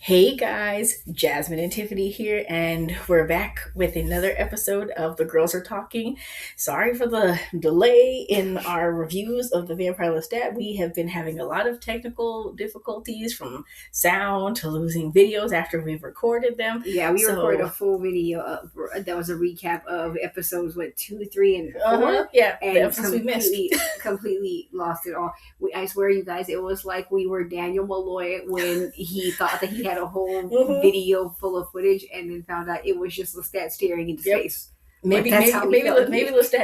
Hey guys, Jasmine and Tiffany here, and we're back with another episode of The Girls Are Talking. Sorry for the delay in our reviews of the Vampire Lestat. We have been having a lot of technical difficulties, from sound to losing videos after we've recorded them. Yeah, we recorded a full video that was a recap of episodes 2, 3, and 4. Yeah, and the episodes we missed. completely lost it all. I swear, you guys, it was like we were Daniel Malloy when he thought that he had a whole video full of footage, and then found out it was just Lestat staring into space. Maybe Lestat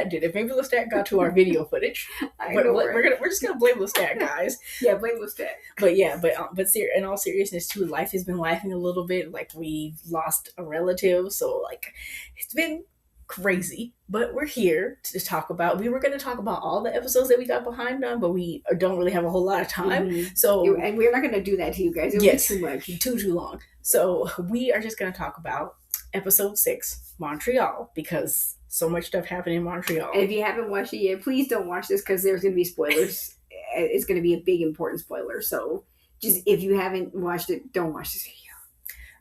did it. Maybe Lestat got to our video footage. We're just gonna blame Lestat, guys. Yeah, blame Lestat. But in all seriousness, too, life has been lifing a little bit. Like, we've lost a relative, so like it's been crazy. But we're here to talk about. We were going to talk about all the episodes that we got behind on, but we don't really have a whole lot of time. So and we're not going to do that to you guys. It would be too much, too long. So we are just going to talk about episode 6, Montreal, because so much stuff happened in Montreal. And if you haven't watched it yet, please don't watch this, because there's going to be spoilers. It's going to be a big, important spoiler. So just, if you haven't watched it, don't watch this video.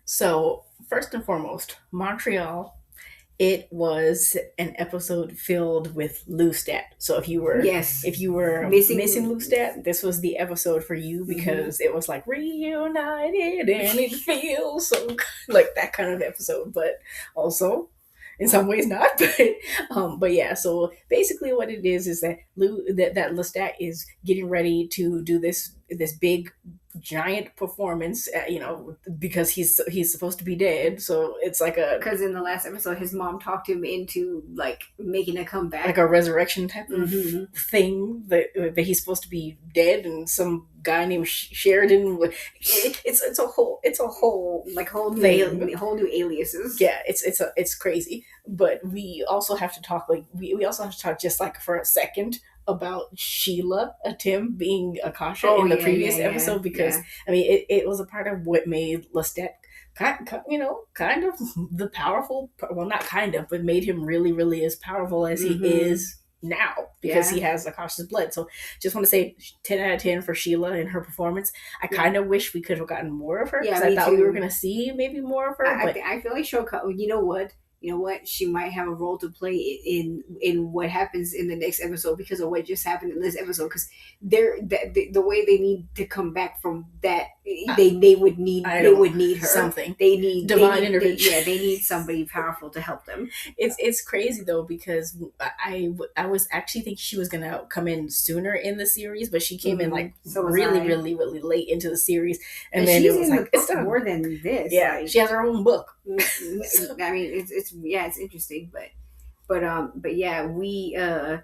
So first and foremost, Montreal, it was an episode filled with Lestat. So if you were missing Lestat, this was the episode for you, because it was like reunited and it feels so like that kind of episode, but also in some ways not. But yeah, so basically what it is that that Lestat is getting ready to do this big giant performance, because he's supposed to be dead. So it's like because in the last episode, his mom talked him into like making a comeback, like a resurrection type of thing, that he's supposed to be dead, and some guy named Sheridan. It's a whole like whole new aliases. Yeah, it's crazy. But we also have to talk, like we also have to talk just like for a second about Sheila Tim being Akasha in the previous episode, because I mean it was a part of what made Lestat kind of the powerful, well, not kind of, but made him really, really as powerful as he is now, because he has Akasha's blood. So just want to say 10 out of 10 for Sheila and her performance. I kind of wish we could have gotten more of her, because I thought we were going to see maybe more of her. I feel like she'll come. You know what? She might have a role to play in what happens in the next episode, because of what just happened in this episode. Because the way they need to come back from that, they would need her something. They need divine intervention. They need somebody powerful to help them. It's crazy though, because I was actually thinking she was gonna come in sooner in the series, but she came in like really late into the series, and then it was like it's more than this. Yeah, like, she has her own book. I mean, it's interesting, but yeah, we oh,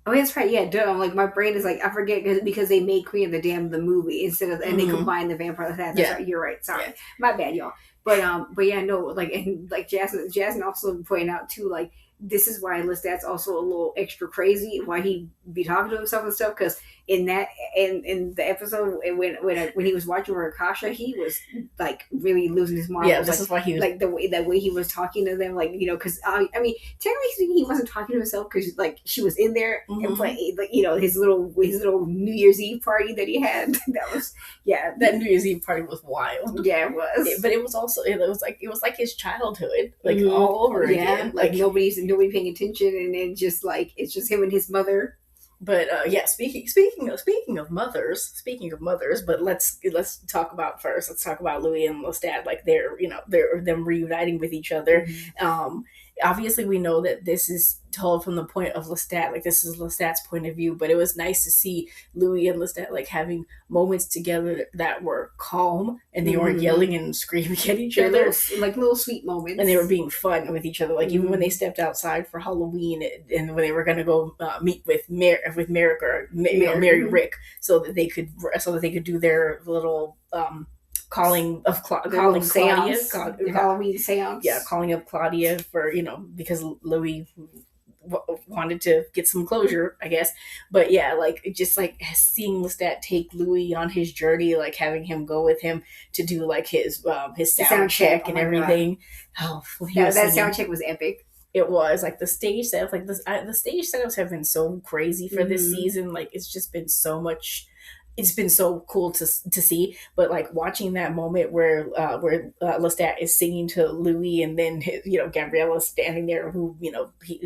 that's right. Yeah, dumb. Like, my brain is like, I forget, because they made Queen of the Damned the movie instead of, and they combined the Vampire Lestat. That's right. You're right. Sorry, my bad, y'all. But yeah, no, like, and like Jasmine also pointed out too, like, this is why Lestat's also a little extra crazy, why he be talking to himself and stuff, because in the episode when he was watching for Akasha, he was like really losing his mind. Yeah, this is why he was like the way he was talking to them, like, because I mean, technically speaking, he wasn't talking to himself, because like she was in there and playing, like, his little New Year's Eve party that he had. That New Year's Eve party was wild. Yeah, it was. But it was also it was like his childhood, like all over again. Like nobody paying attention, and then just like it's just him and his mother. But speaking of mothers, but let's talk about Louis and Lestat, like they're them reuniting with each other. Obviously we know that this is told from the point of Lestat, like this is Lestat's point of view, but it was nice to see Louis and Lestat like having moments together that were calm, and they weren't yelling and screaming at each other, little sweet moments, and they were being fun with each other. Like even when they stepped outside for Halloween, and when they were going to go meet with Mary Rick, so that they could do their little calling Claudia, Halloween seance. Yeah, calling up Claudia for because Louis wanted to get some closure, I guess. But yeah, like just like seeing Lestat take Louis on his journey, like having him go with him to do like his sound check and everything. God. That sound check was epic. It was like the stage setup, like the stage setups have been so crazy for this season. Like it's just been so much it's been so cool to see. But like watching that moment where Lestat is singing to Louis, and then Gabriella standing there, who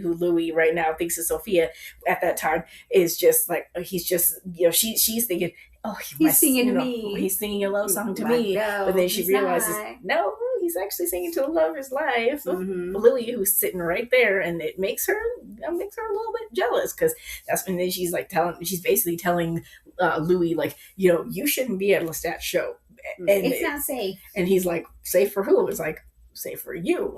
who Louis right now thinks is Sophia, at that time is just like, he's just she's thinking, oh, he's singing to me. He's singing a love song to like, me. No, but then she realizes, no, he's actually singing to the love of his life, Louis, who's sitting right there, and it makes her a little bit jealous, because that's when then she's basically telling Louis, like, you shouldn't be at Lestat's show, and it's not safe. And he's like, safe for who? It's like, safe for you.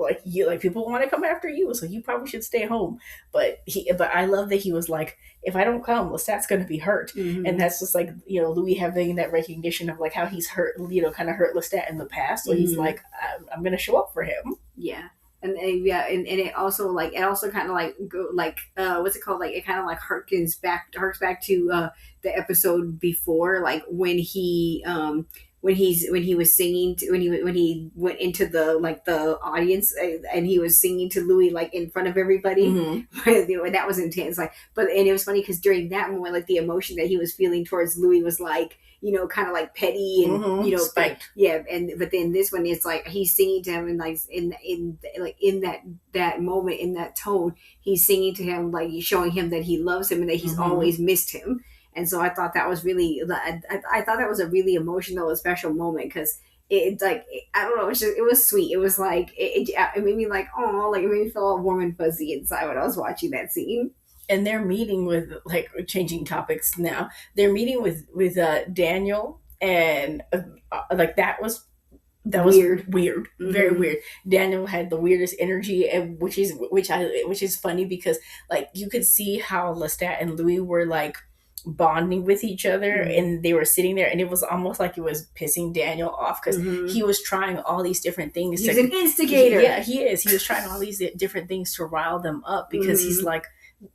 Like, people want to come after you, so you probably should stay home. But I love that he was like, if I don't come, Lestat's going to be hurt. And that's just like, Louis having that recognition of like how he's hurt, kind of hurt Lestat in the past. So he's like, I'm going to show up for him. Yeah. And it also kind of like what's it called? Like, it kind of like harks back to the episode before, like when he was singing when he went into the audience, and he was singing to Louis like in front of everybody. That was intense. Like, and it was funny because during that moment, like, the emotion that he was feeling towards Louis was like, kind of like petty and spiked. But then this one is like he's singing to him, and like in that moment, in that tone, he's singing to him, like he's showing him that he loves him and that he's always missed him. And so I thought that was really, I thought that was a really emotional and special moment, because I don't know, it was sweet. It was like, it made me like, oh, like it made me feel all warm and fuzzy inside when I was watching that scene. And they're meeting with, like, changing topics now, they're meeting with Daniel, and like that was weird, very weird. Daniel had the weirdest energy, and which is funny, because like you could see how Lestat and Louis were like bonding with each other, and they were sitting there, and it was almost like it was pissing Daniel off, because he was trying all these different things. He's an instigator. He is. He was trying all these different things to rile them up, because he's like,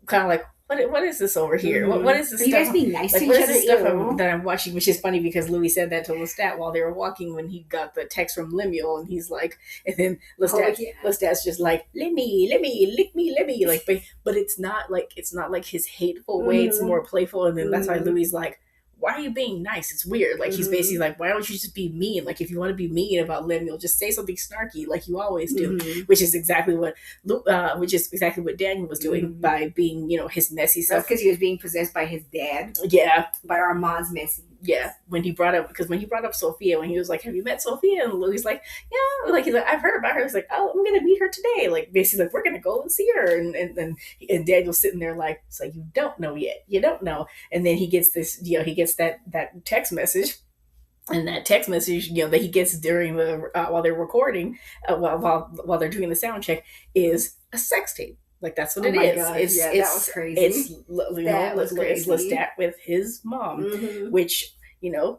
kind of like, what is this over here? What is this? You guys being nice to each other? Stuff that I'm watching, which is funny, because Louis said that to Lestat while they were walking, when he got the text from Lemuel, and he's like, and then Lestat's just like, let me, lick me, like, but it's not like his hateful way. It's more playful, and then that's why Louis like, why are you being nice? It's weird. Like, he's basically like, why don't you just be mean? Like, if you want to be mean about Lemuel, just say something snarky like you always do, which is exactly what Daniel was doing by being, his messy self. That's because he was being possessed by his dad. Yeah. By Armand's messy. Yeah. When he brought up Sophia, when he was like, have you met Sophia? And Louis like, yeah. Like, he's like, I've heard about her. He's like, oh, I'm going to meet her today. Like, basically, like, we're going to go and see her. And Daniel's sitting there like, it's like, you don't know yet. You don't know. And then he gets this, he gets that text message. And that text message, that he gets during the while they're recording, while they're doing the sound check, is a sex tape. Like, that's what it is. Gosh, that was crazy. It's Lestat with his mom, which,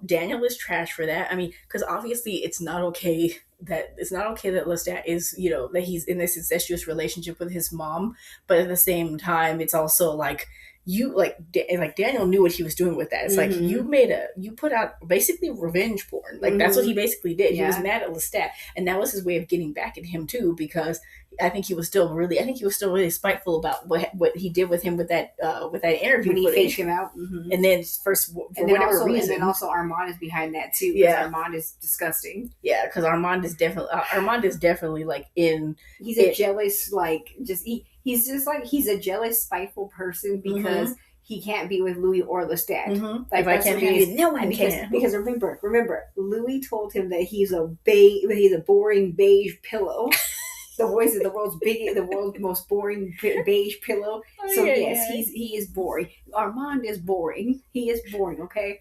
Daniel is trash for that. I mean, because obviously it's not okay that Lestat is, that he's in this incestuous relationship with his mom, but at the same time, it's also like, Daniel knew what he was doing with that. It's like, you put out basically revenge porn. Like, that's what he basically did. He was mad at Lestat, and that was his way of getting back at him too, because I think he was still really spiteful about what he did with him with that interview when he faked him out. And then and then also Armand is behind that too. Yeah, Armand is disgusting. Yeah, because Armand is definitely like he's a jealous, like, he's a jealous, spiteful person, because he can't be with Louis or Lestat. Like, if I can't be, no one can. Because remember, Louis told him that he's a boring beige pillow. The world's most boring beige pillow. So he is boring. Armand is boring. He is boring. Okay.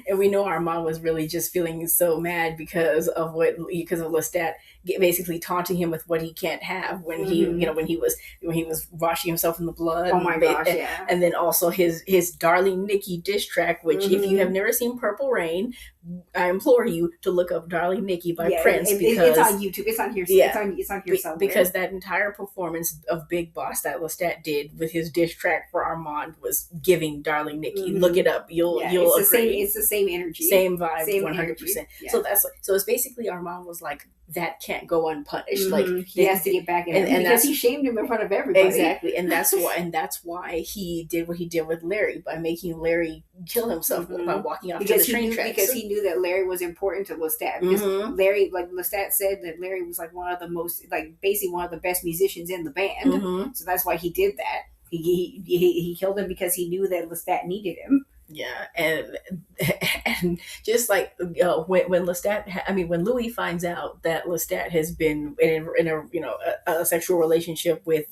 And we know Armand was really just feeling so mad because of Lestat basically taunting him with what he can't have when he when he was washing himself in the blood. Oh my gosh, yeah. And then also his Darling Nikki diss track, which if you have never seen Purple Rain, I implore you to look up Darling Nikki by Prince, because it's on YouTube. It's on here. Yeah, it's on here somewhere. Because that entire performance of Big Boss that Lestat did with his diss track for Armand was giving Darling Nikki. Look it up. You'll agree. It's the same energy, same vibe, 100%. Yeah. So it's basically our mom was like, that can't go unpunished. Like he has to get back at him because he shamed him in front of everybody. Exactly, and that's why he did what he did with Larry by making Larry kill himself by walking off to the train tracks. Because he knew that Larry was important to Lestat. Because Larry, like Lestat said, that Larry was like one of the most, like basically one of the best musicians in the band. So that's why he did that. He killed him because he knew that Lestat needed him. Yeah, and just like when Lestat, when Louis finds out that Lestat has been in a sexual relationship with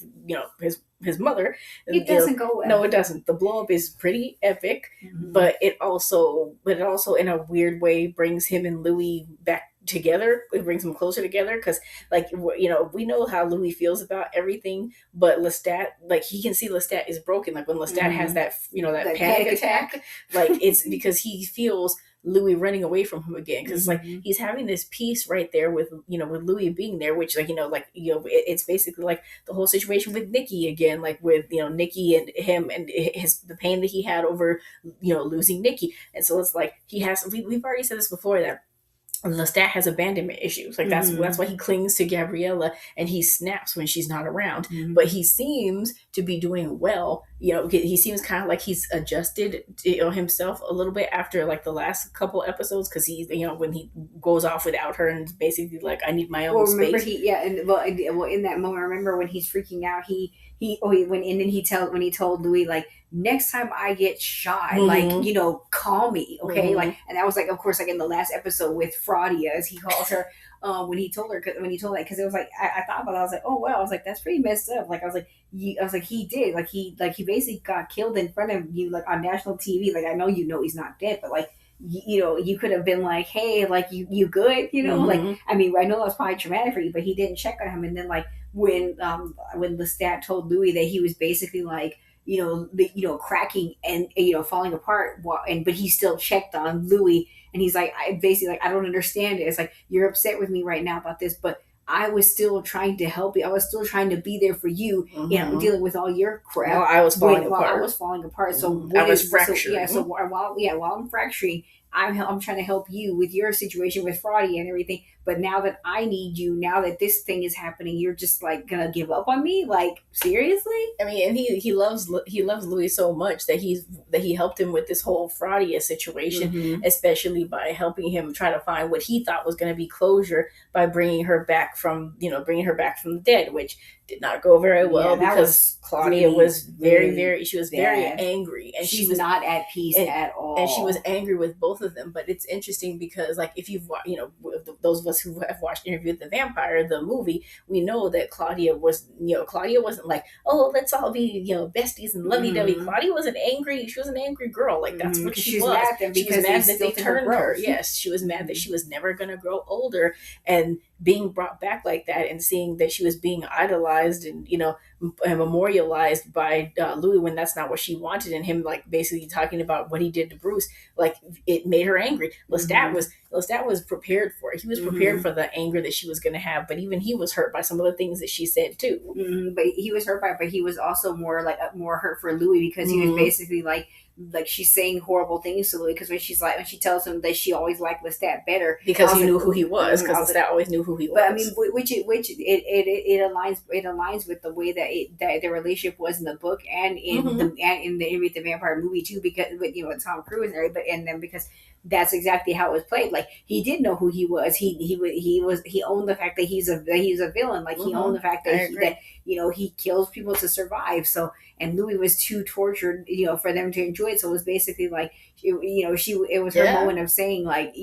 his mother, it doesn't go well. No, it doesn't. The blow up is pretty epic, but it also in a weird way brings him and Louis back together. It brings them closer together because, like, we know how Louis feels about everything, but Lestat, like, he can see Lestat is broken. Like when Lestat has that that panic attack, like it's because he feels Louis running away from him again, because like he's having this peace right there with with Louis being there, which it's basically like the whole situation with Nikki again, like with Nikki and him and the pain that he had over losing Nikki. And so it's like we've already said this before, that Lestat has abandonment issues. Like that's why he clings to Gabriella and he snaps when she's not around. But he seems to be doing well. He seems kind of like he's adjusted himself a little bit after like the last couple episodes, because he's when he goes off without her and basically like, I need my own space. In that moment, I remember when he's freaking out, when he told Louis, like, next time I get shot, like, call me, okay? Like, and that was like, of course, like in the last episode with Fraudia, as he calls her, when he told that, because it was like, I thought about it, I was like, oh wow, I was like, that's pretty messed up. Like, I was like, he did, like, he basically got killed in front of you, like on national TV. Like, I know he's not dead, but like, you could have been like, hey, like, you good, like, I mean, I know that was probably traumatic for you, but he didn't check on him. And then like when Lestat told Louis that he was basically like, cracking and falling apart, but he still checked on Louis, and he's like, I basically, like, I don't understand it. It's like, you're upset with me right now about this, but I was still trying to help you. I was still trying to be there for you, dealing with all your crap. While I was falling apart. So I was fracturing. So while I'm fracturing, I'm trying to help you with your situation with Fraudy and everything. But now that I need you, now that this thing is happening, you're just like gonna give up on me? Like, seriously? I mean, and he loves Louis so much that he helped him with this whole Fraudia situation, especially by helping him try to find what he thought was going to be closure by bringing her back from the dead, which did not go very well, because Claudia was very angry, and she was not at peace at all, and she was angry with both of them. But it's interesting because, like, if you've those of us who have watched Interview with the Vampire, the movie, we know that Claudia wasn't like, oh, let's all be besties and lovey-dovey. Claudia was an angry girl. Like, that's what she was. She was mad that they turned her. Yes, she was mad that she was never going to grow older, and being brought back like that and seeing that she was being idolized and memorialized by Louis when that's not what she wanted, and him like basically talking about what he did to Bruce, like, it made her angry. Lestat was prepared for it. He was prepared for the anger that she was going to have, but even he was hurt by some of the things that she said too. But he was hurt by it, but he was also more hurt for Louis, because he was basically like she's saying horrible things to Louis, because when she tells him that she always liked Lestat better because he knew who he was, because Lestat always knew who he was. But I mean, it aligns with the way that their relationship was in the book and in the Interview with the Vampire movie too, because with Tom Cruise and everybody, and then because that's exactly how it was played. Like, he did know who he was. He owned the fact that he's a villain. Like, he owned the fact that he kills people to survive. So, and Louis was too tortured, for them to enjoy it. So it was basically like, it was her moment of saying, like,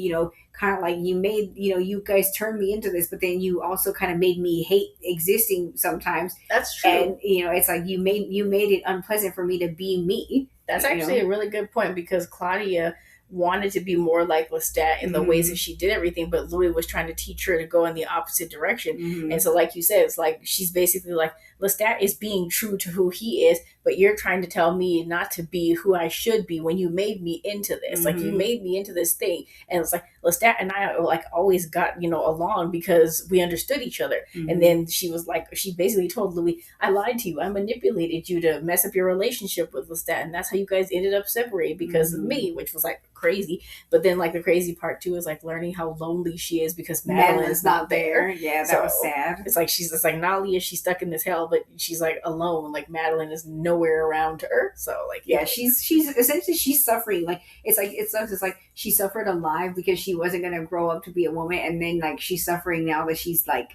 kind of like, you made, you guys turned me into this, but then you also kind of made me hate existing sometimes. That's true. And it's like, you made it unpleasant for me to be me. That's actually a really good point, because Claudia wanted to be more like Lestat in the ways that she did everything, but Louis was trying to teach her to go in the opposite direction. And so, like you said, it's like she's basically like, Lestat is being true to who he is, but you're trying to tell me not to be who I should be when you made me into this. Like, you made me into this thing. And it's like, Lestat and I like always got, along because we understood each other. And then she was like, she basically told Louis, I lied to you. I manipulated you to mess up your relationship with Lestat. And that's how you guys ended up separated because of me, which was like crazy. But then like the crazy part too is like learning how lonely she is because Madeline's not there. Yeah, that was sad. It's like she's just like, not only is she stuck in this hell, but she's like alone. Like Madeline is nowhere around her. So like, yeah, she's essentially she's suffering. Like it's like she suffered alive because she wasn't gonna grow up to be a woman, and then like she's suffering now that she's like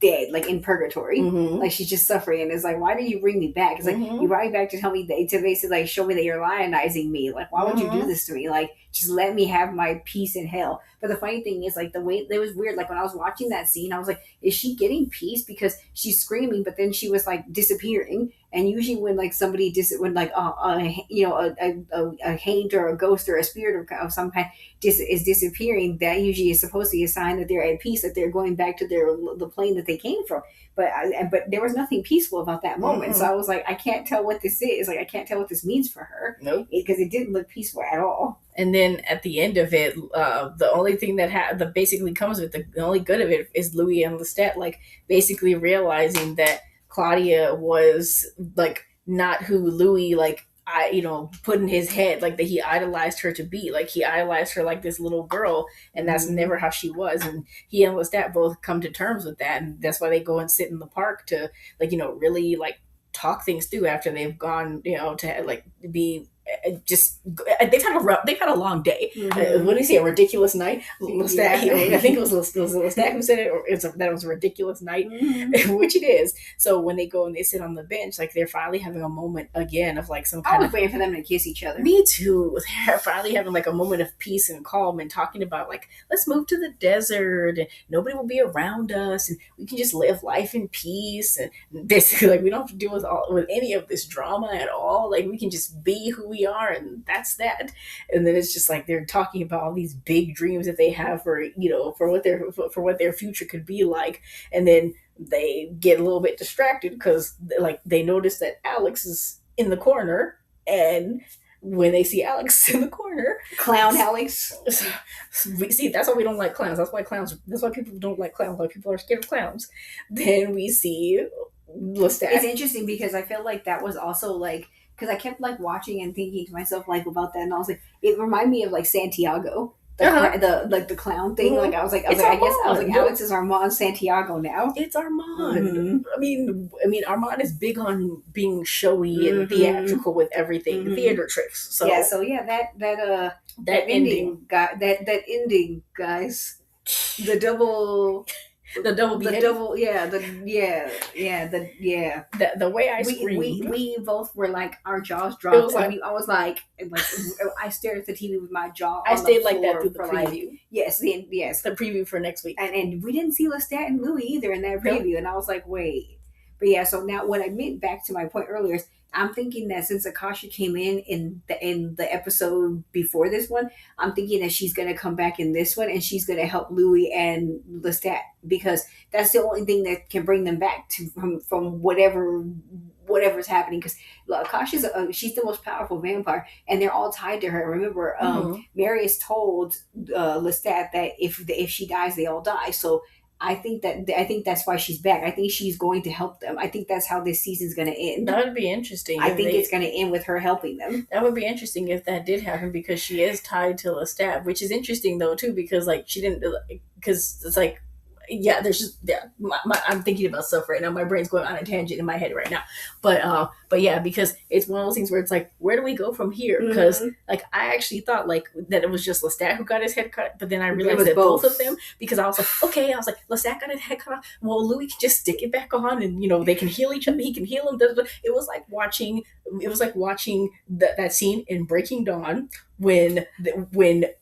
dead, like in purgatory. Like she's just suffering, and it's like, why did you bring me back? It's like, you brought me back to tell me that, to basically like show me that you're lionizing me. Like, why would you do this to me? Like, just let me have my peace in hell. But the funny thing is, like, the way it was weird. Like when I was watching that scene, I was like, is she getting peace because she's screaming, but then she was like disappearing? And usually when like somebody when like a haint or a ghost or a spirit of some kind is disappearing, that usually is supposed to be a sign that they're at peace, that they're going back to the plane that they came from. But there was nothing peaceful about that moment. So I was like, I can't tell what this is. Like, I can't tell what this means for her. Nope. Because it didn't look peaceful at all. And then at the end of it, the only thing that basically comes with the only good of it is Louis and Lestat like basically realizing that Claudia was like not who Louis put in his head, like that he idolized her to be. Like he idolized her like this little girl, and that's never how she was. And he and Lestat both come to terms with that, and that's why they go and sit in the park to really like talk things through after they've gone to like be just they've had a long day. What did he say? A ridiculous night. Lestat, I think it was Lestat who said it, or that it was a ridiculous night, which it is. So when they go and they sit on the bench, like they're finally having a moment again of like some kind of waiting for them to kiss each other. Me too. They're finally having like a moment of peace and calm and talking about like, let's move to the desert and nobody will be around us and we can just live life in peace, and basically like we don't have to deal with any of this drama at all. Like we can just be who we are, and that's that. And then it's just like they're talking about all these big dreams that they have for what their future could be like, and then they get a little bit distracted because like they notice that Alex is in the corner, and when they see Alex in the corner, clown Alex. We see that's why we don't like clowns. That's why people don't like clowns. Why people are scared of clowns. Then we see Lestat. It's interesting because I feel like that was also like, because I kept like watching and thinking to myself like about that, and I was like, it reminded me of like Santiago. The clown thing. Like I was like Alex is Armand Santiago now. It's Armand. I mean Armand is big on being showy and theatrical with everything, theater tricks. So that ending, guys, the double. The way I screamed, we both were like, our jaws dropped. I was like I stared at the TV with my jaw. I stayed like that through the preview. The preview for next week, and we didn't see Lestat and Louis either in that preview, and I was like, wait. But yeah, so now what I meant back to my point earlier is, I'm thinking that since Akasha came in the episode before this one, I'm thinking that she's going to come back in this one and she's going to help Louis and Lestat, because that's the only thing that can bring them back from whatever's happening. Because Akasha's she's the most powerful vampire, and they're all tied to her. Remember, Marius told Lestat that if she dies, they all die. So I think that's why she's back. I think she's going to help them. I think that's how this season's going to end. That would be interesting. I think it's going to end with her helping them. That would be interesting if that did happen, because she is tied to Lestat, which is interesting though too, because like she didn't, because it's like, yeah, there's just I'm thinking about stuff right now. My brain's going on a tangent in my head right now, but yeah, because it's one of those things where it's like, where do we go from here? Because like I actually thought like that it was just Lestat who got his head cut, but then I realized that both of them, because I was like, okay, I was like, Lestat got his head cut off. Well, Louis can just stick it back on, and they can heal each other. He can heal him. It was like watching that scene in Breaking Dawn when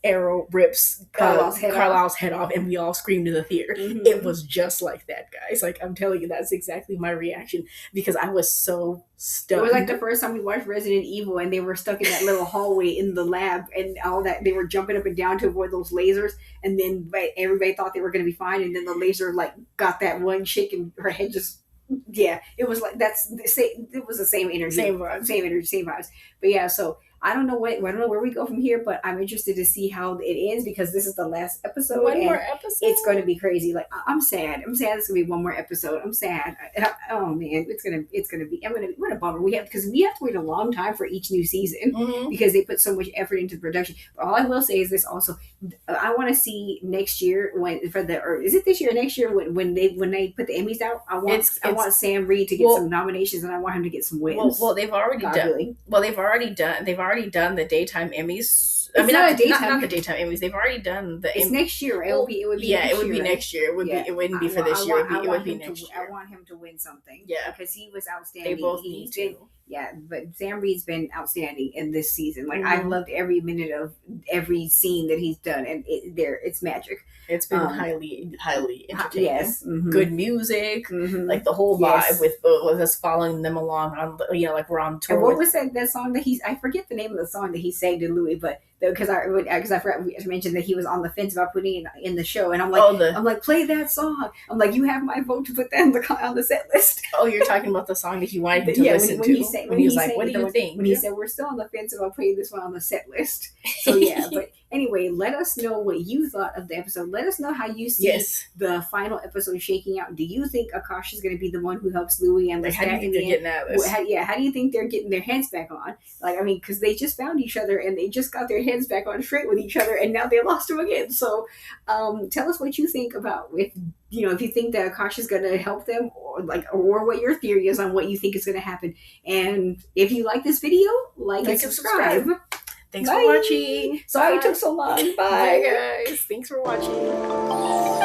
Arrow rips Carlisle's head off, and we all screamed in the theater. It was just like that, guys. Like I'm telling you, that's exactly my reaction, because I was so stunned. It was like the first time we watched Resident Evil, and they were stuck in that little hallway in the lab, and all that they were jumping up and down to avoid those lasers, and then everybody thought they were going to be fine, and then the laser like got that one chick, and her head just Yeah, it was like that's the same. It was the same energy, same energy, same vibes. But yeah, so I don't know where we go from here, but I'm interested to see how it ends because this is the last episode. One more episode. It's going to be crazy. Like I'm sad. I'm sad. It's gonna be one more episode. I'm sad. Oh man, it's gonna be. What a bummer. We have to wait a long time for each new season because they put so much effort into the production. But all I will say is this also. I want to see next year or is it this year or next year when they put the Emmys out? I want Sam Reed to get some nominations and I want him to get some wins. Well, they've already done. Well, they've already done the daytime Emmys. Not the daytime Emmys. They've already done the. It's next year. It would be. It would be next year. It would be. It wouldn't be for this year. It would be next year. I want him to win something. Yeah, because he was outstanding. They both need to. Yeah, but Sam Reed's been outstanding in this season. Like I've loved every minute of every scene that he's done, and it's magic. It's been highly entertaining. Yes, good music, like the whole vibe with us following them along on, like we're on tour. And what was that song that I forget the name of the song that he sang to Louis, but because I forgot to mention that he was on the fence about putting it in the show, and I'm like, play that song. I'm like, you have my vote to put that on the set list. Oh, you're talking about the song that he wanted to listen to. When he was like, what do you think? When he said, we're still on the fence about putting this one on the set list. So yeah, but anyway, let us know what you thought of the episode. Let us know how you see the final episode shaking out. Do you think Akash is going to be the one who helps Louis and Lestat? How do you think they're getting out of this? How do you think they're getting their heads back on? Like, I mean, because they just found each other and they just got their heads back on straight with each other, and now they lost them again. So, tell us what you think about if you think that Akash is going to help them, or what your theory is on what you think is going to happen. And if you like this video, like and subscribe. Thanks for watching. Sorry it took so long. Bye. Bye, guys. Thanks for watching.